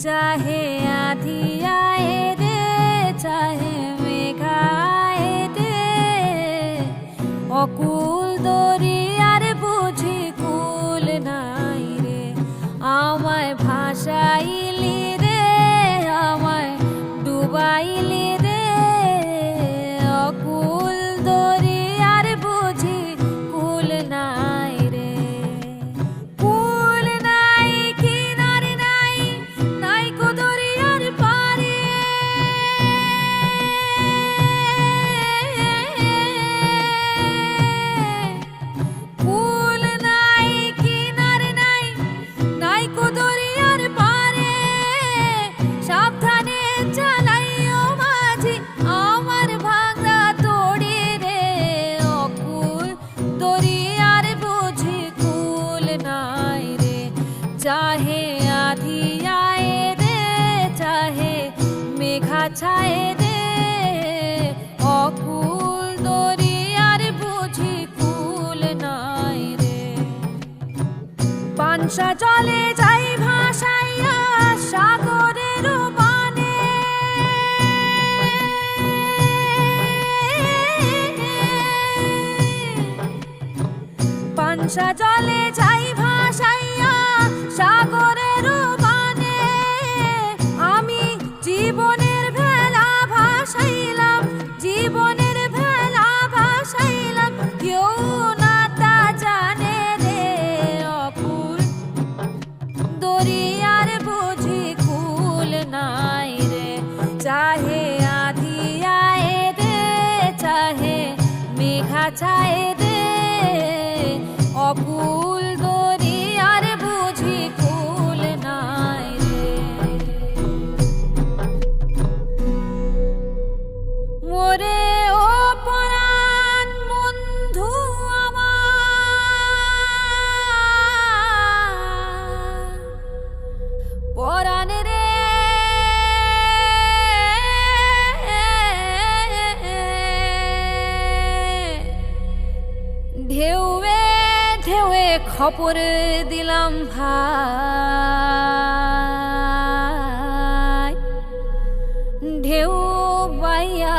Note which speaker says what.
Speaker 1: चाहे आधी आए रे चाहे मेघा आए रे অকুল দরিয়ার বুঝি কুল নাই রে আমায় ভাসাইলি রে আমায় ডুবাইলি রে অকুল দরিয়ার বুঝি কুল নাই রে কুল নাই কিনারে নাই নাই কো দরিয়ার পারে কুল নাই কিনারে নাই নাই কো দরিয়ার পারে সাবধানে চালাইও মাঝি আমার ভাঙা তোড়ি রে অকুল দরিয়ার বুঝি কুল নাই রে চাহে আধি আয়ে রে চাহে মেঘা ছায়ে রে অকুল দরিয়ার বুঝি কুল নাই রে পানসা জলে যাই ভাসাইয়া সাগরের বানে পানসা জলে যাই ভাসাইয়া সাগরের বানে আমি জীবনের ভেলা ভাসাইলাম জীবনের ভেলা ভাসাইলাম কেউ না তা জানে রে অকুল দরিয়ার বুঝি কুল নাই রে চাহে আধি আয়ে রে চাহে মেঘা ছায়ে রে অকুল দরিয়ার বুঝি কুল নাই রে মোরে ও পরাণ বন্ধু আমার পরাণ রে ঢেউয়ে ঢেউয়ে খবর দিলাম ভাই ঢেউ বাইয়া